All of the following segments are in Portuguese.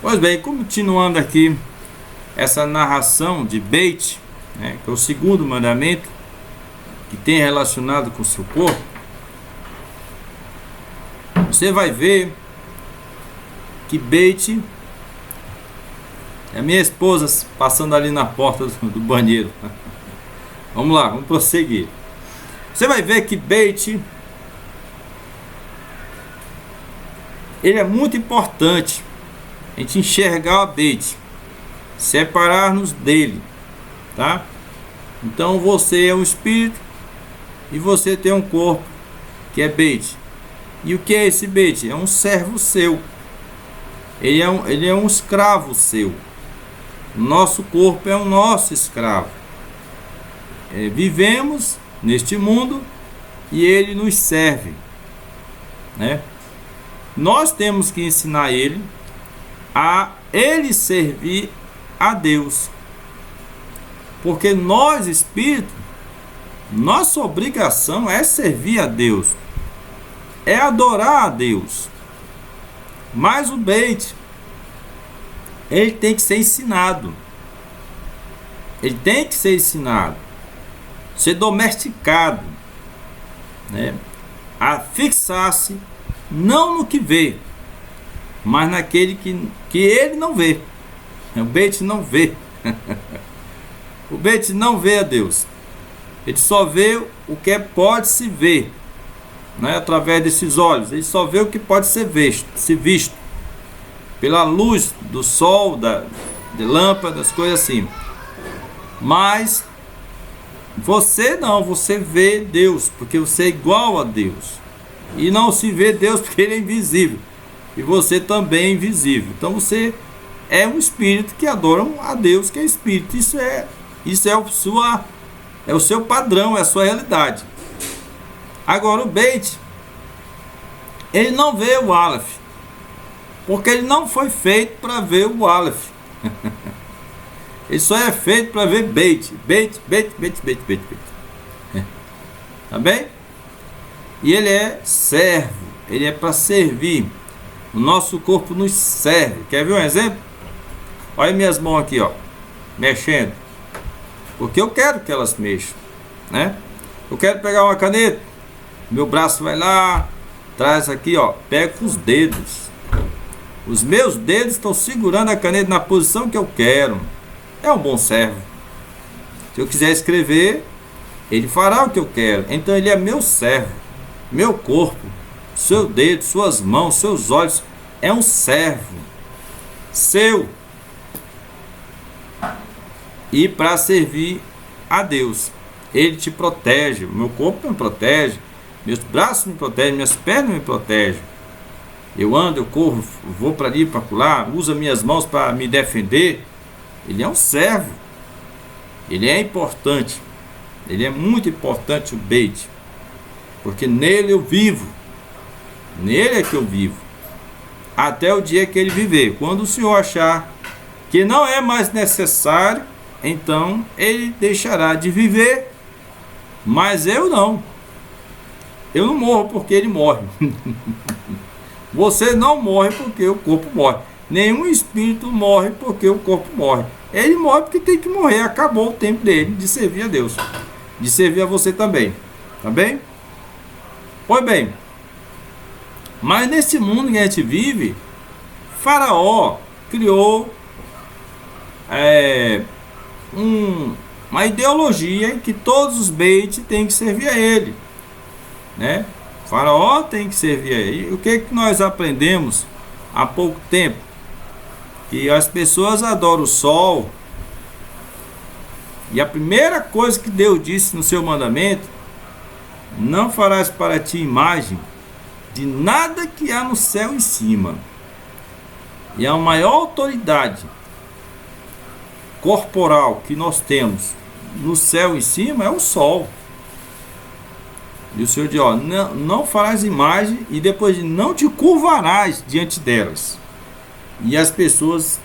Pois bem, continuando aqui essa narração de Beit, né, que é o segundo mandamento que tem relacionado com o seu corpo, você vai ver que Beit é minha esposa passando ali na porta do banheiro. Vamos lá, vamos prosseguir. Você vai ver que Beit, ele é muito importante a gente enxergar o Beit, separar-nos dele, tá? Então você é um espírito e você tem um corpo que é Beit. E o que é esse Beit? É um servo seu. Ele é um escravo seu. Nosso corpo é o nosso escravo. Vivemos neste mundo e ele nos serve, né? Nós temos que ensinar ele a ele servir a Deus, porque nós, espírito, nossa obrigação é servir a Deus, é adorar a Deus. Mas o Beit, ele tem que ser ensinado. Ele tem que ser ensinado, ser domesticado, né? A fixar-se não no que vê, mas naquele que ele não vê. O Beit não vê. O Beit não vê a Deus. Ele só vê o que pode se ver, né? Através desses olhos. Ele só vê o que pode ser visto pela luz do sol, de lâmpadas, coisas assim. Mas você não, você vê Deus, porque você é igual a Deus. E não se vê Deus porque ele é invisível. E você também é invisível. Então você é um espírito que adora a Deus, que é espírito. Isso é o seu padrão, é a sua realidade. Agora o Beit, ele não vê o Aleph, porque ele não foi feito para ver o Aleph. Ele só é feito para ver Beit. Beit. Tá bem? E ele é servo. Ele é para servir. O nosso corpo nos serve. Quer ver um exemplo? Olha minhas mãos aqui, ó, mexendo. Porque eu quero que elas mexam, né? Eu quero pegar uma caneta. Meu braço vai lá, traz aqui, ó, pega com os dedos. Os meus dedos estão segurando a caneta na posição que eu quero. É um bom servo. Se eu quiser escrever, ele fará o que eu quero. Então ele é meu servo. Meu corpo, seu dedo, suas mãos, seus olhos, é um servo seu. E para servir a Deus. Ele te protege. O meu corpo me protege. Meus braços me protegem. Minhas pernas me protegem. Eu ando, eu corro, vou para ali, para lá, uso minhas mãos para me defender. Ele é um servo. Ele é importante. Ele é muito importante, o Beit. Porque nele eu vivo. Nele é que eu vivo. Até o dia que ele viver. Quando o Senhor achar que não é mais necessário, então ele deixará de viver. Mas eu não. Eu não morro porque ele morre. Você não morre porque o corpo morre. Nenhum espírito morre porque o corpo morre. Ele morre porque tem que morrer. Acabou o tempo dele de servir a Deus. De servir a você também. Tá bem? Pois bem. Mas nesse mundo que a gente vive, Faraó criou uma ideologia em que todos os Beit têm que servir a ele, né? Faraó tem que servir a ele. E o que nós aprendemos há pouco tempo? Que as pessoas adoram o sol. E a primeira coisa que Deus disse no seu mandamento: não farás para ti imagem de nada que há no céu em cima. E a maior autoridade corporal que nós temos no céu em cima é o sol. E o Senhor diz, ó, não farás imagem, e depois de não te curvarás diante delas. E as pessoas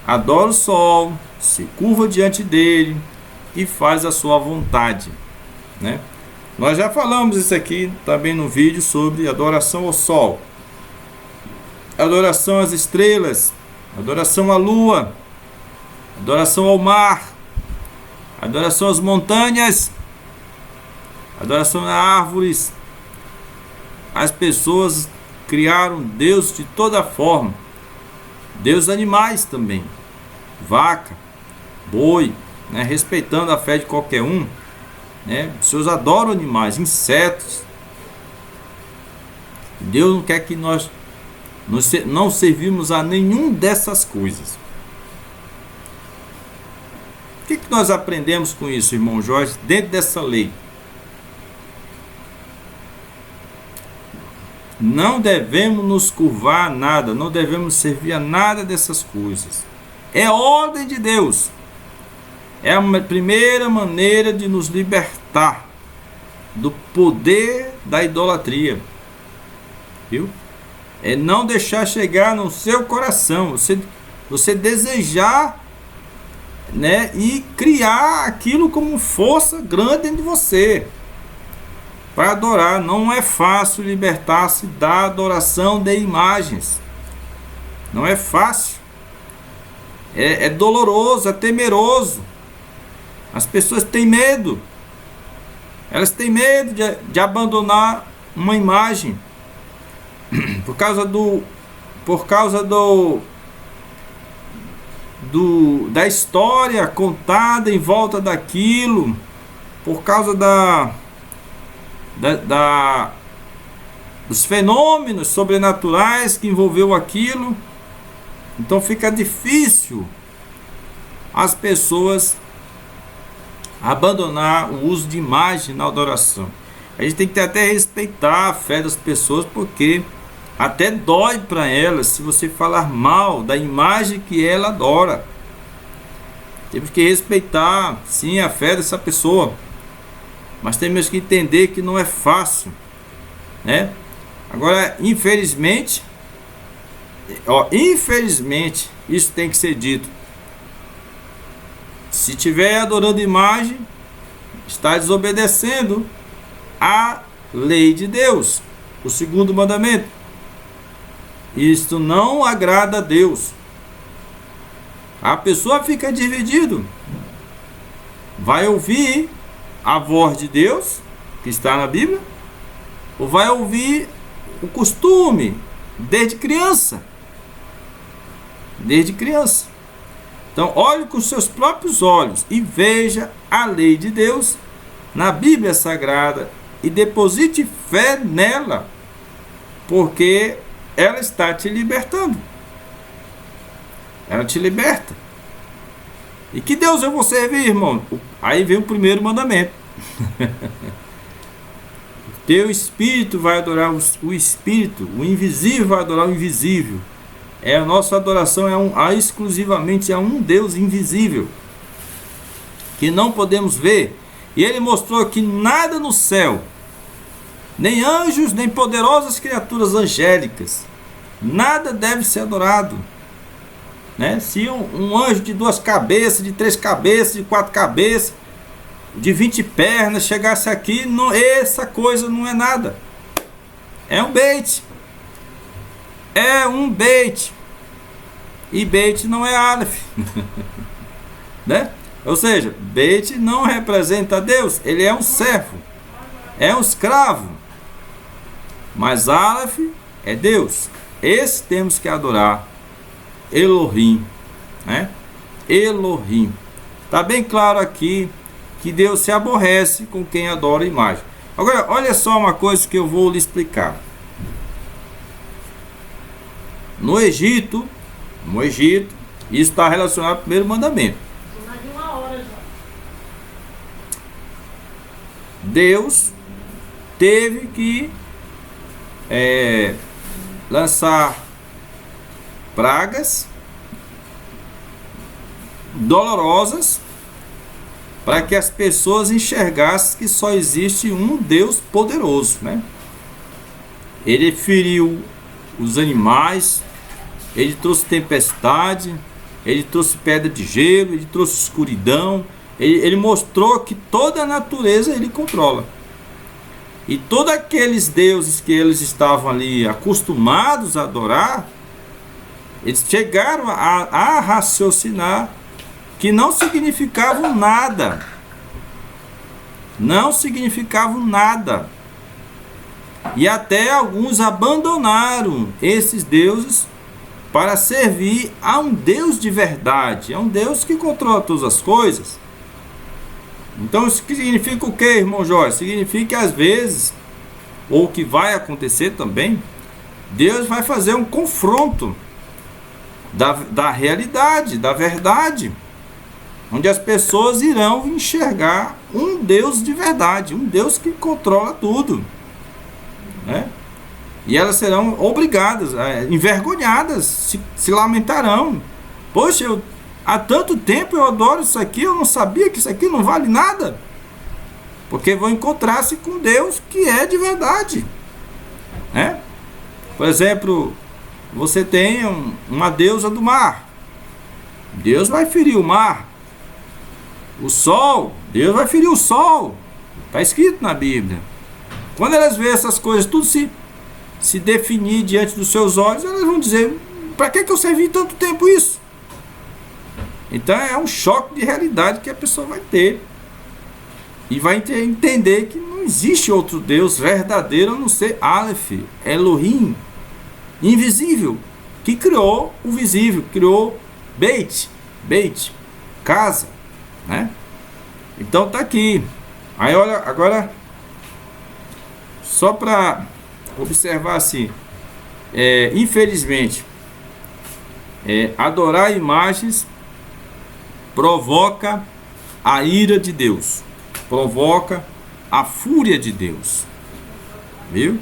adoram o sol, se curvam diante dele e faz a sua vontade, né? Nós já falamos isso aqui também no vídeo sobre adoração ao sol, adoração às estrelas, adoração à lua, adoração ao mar, adoração às montanhas, adoração a árvores. As pessoas criaram Deus de toda forma. Deus animais também, vaca, boi, né? Respeitando a fé de qualquer um, né? As pessoas adoram animais, insetos. Deus não quer que nós não servimos a nenhum dessas coisas. O que nós aprendemos com isso, irmão Jorge, dentro dessa lei? Não devemos nos curvar a nada, não devemos servir a nada dessas coisas. É ordem de Deus. É a primeira maneira de nos libertar do poder da idolatria. Viu? É não deixar chegar no seu coração. Você desejar, né, e criar aquilo como força grande dentro de você. Para adorar, não é fácil libertar-se da adoração de imagens. Não é fácil. É doloroso, é temeroso. As pessoas têm medo. Elas têm medo de abandonar uma imagem. Por causa da história contada em volta daquilo. Por causa dos fenômenos sobrenaturais que envolveu aquilo. Então fica difícil as pessoas abandonar o uso de imagem na adoração. A gente tem que até respeitar a fé das pessoas, porque até dói para elas se você falar mal da imagem que ela adora. Temos que respeitar, sim, a fé dessa pessoa, mas temos que entender que não é fácil, né? Agora, infelizmente, isso tem que ser dito. Se estiver adorando imagem, está desobedecendo a lei de Deus, o segundo mandamento. Isto não agrada a Deus. A pessoa fica dividida. Vai ouvir a voz de Deus, que está na Bíblia, ou vai ouvir o costume desde criança. Desde criança. Então, olhe com seus próprios olhos e veja a lei de Deus na Bíblia Sagrada e deposite fé nela, porque ela está te libertando. Ela te liberta. E que Deus eu vou servir, irmão? Aí vem o primeiro mandamento. Teu espírito vai adorar o espírito, o invisível vai adorar o invisível. A nossa adoração exclusivamente a um Deus invisível, que não podemos ver. E ele mostrou que nada no céu, nem anjos, nem poderosas criaturas angélicas, nada deve ser adorado, né? Se um anjo de 2 cabeças, de 3 cabeças, de 4 cabeças, de 20 pernas chegasse aqui, não, essa coisa não é nada. É um bait. É um bait. E bait não é Aleph. Né? Ou seja, bait não representa Deus. Ele é um servo. É um escravo. Mas Aleph é Deus. Esse temos que adorar. Elohim. Né? Elohim. Está bem claro aqui que Deus se aborrece com quem adora a imagem. Agora, olha só uma coisa que eu vou lhe explicar. No Egito, isso está relacionado ao primeiro mandamento. Deus teve que lançar pragas dolorosas para que as pessoas enxergassem que só existe um Deus poderoso, né? Ele feriu os animais, ele trouxe tempestade, ele trouxe pedra de gelo, ele trouxe escuridão, ele mostrou que toda a natureza ele controla. E todos aqueles deuses que eles estavam ali acostumados a adorar, Eles chegaram a raciocinar que não significavam nada. Não significavam nada. E até alguns abandonaram esses deuses para servir a um Deus de verdade, a um Deus que controla todas as coisas. Então isso significa o que, irmão Jorge? Significa que às vezes, ou que vai acontecer também, Deus vai fazer um confronto da realidade, da verdade, onde as pessoas irão enxergar um Deus de verdade, um Deus que controla tudo, né? E elas serão obrigadas, envergonhadas, se lamentarão. Poxa, há tanto tempo eu adoro isso aqui, eu não sabia que isso aqui não vale nada. Porque vão encontrar-se com Deus que é de verdade, né? Por exemplo, você tem uma deusa do mar. Deus vai ferir o mar. O sol, Deus vai ferir o sol. Está escrito na Bíblia. Quando elas veem essas coisas tudo se definir diante dos seus olhos, elas vão dizer: para que eu servi tanto tempo isso? Então é um choque de realidade que a pessoa vai ter. E vai entender que não existe outro Deus verdadeiro a não ser Aleph, Elohim, invisível, que criou o visível, criou Beit, casa, né? Então tá aqui. Aí olha, agora, só para observar assim, infelizmente, adorar imagens provoca a ira de Deus, provoca a fúria de Deus, viu?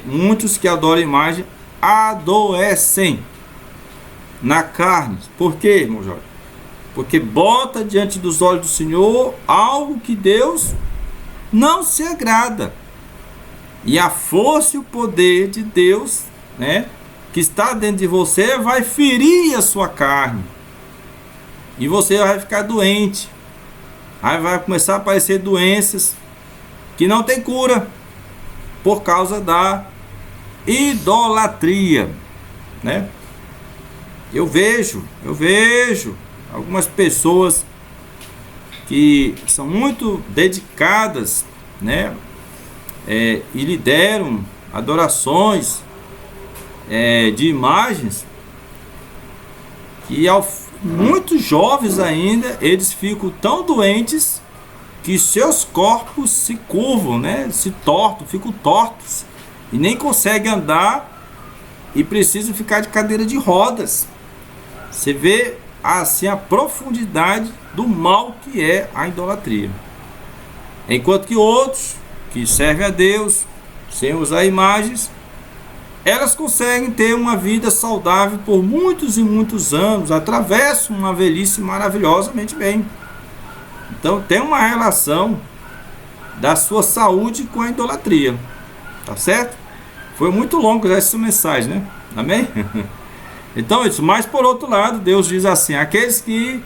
Muitos que adoram imagem adoecem na carne. Por quê, irmão Jorge? Porque bota diante dos olhos do Senhor algo que Deus não se agrada. E a força e o poder de Deus, né, que está dentro de você, vai ferir a sua carne. E você vai ficar doente. Aí vai começar a aparecer doenças que não tem cura por causa da idolatria, né? Eu vejo algumas pessoas que são muito dedicadas, né? E lideram adorações de imagens, e muitos jovens ainda, eles ficam tão doentes que seus corpos se curvam, né? Se tortam, ficam tortos e nem conseguem andar e precisam ficar de cadeira de rodas. Você vê assim a profundidade do mal que é a idolatria. Enquanto que outros que servem a Deus sem usar imagens, elas conseguem ter uma vida saudável por muitos e muitos anos, atravessam uma velhice maravilhosamente bem. Então tem uma relação da sua saúde com a idolatria, tá certo? Foi muito longo já essa mensagem, né? Amém? Então isso, mas por outro lado, Deus diz assim: aqueles que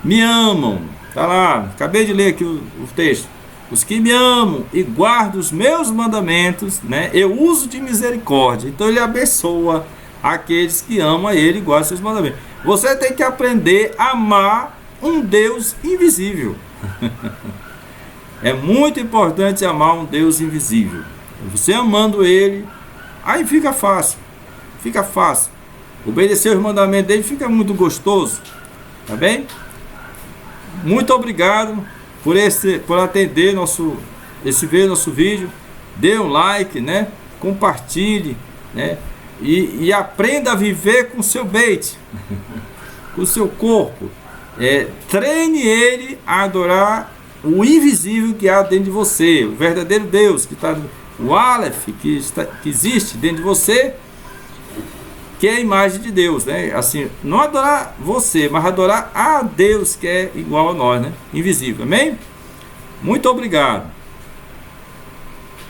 me amam, tá lá, acabei de ler aqui o texto, os que me amam e guardam os meus mandamentos, né? Eu uso de misericórdia. Então ele abençoa aqueles que amam a ele e guardam os seus mandamentos. Você tem que aprender a amar um Deus invisível. É muito importante amar um Deus invisível. Você amando ele, aí fica fácil. Fica fácil. Obedecer os mandamentos dele fica muito gostoso. Tá bem? Muito obrigado por atender nosso vídeo. Dê um like, né? Compartilhe, né? E aprenda a viver com o seu beit, com o seu corpo. Treine ele a adorar o invisível que há dentro de você, o verdadeiro Deus que está, o Aleph que existe dentro de você, que é a imagem de Deus, né? Assim, não adorar você, mas adorar a Deus que é igual a nós, né? Invisível, amém? Muito obrigado.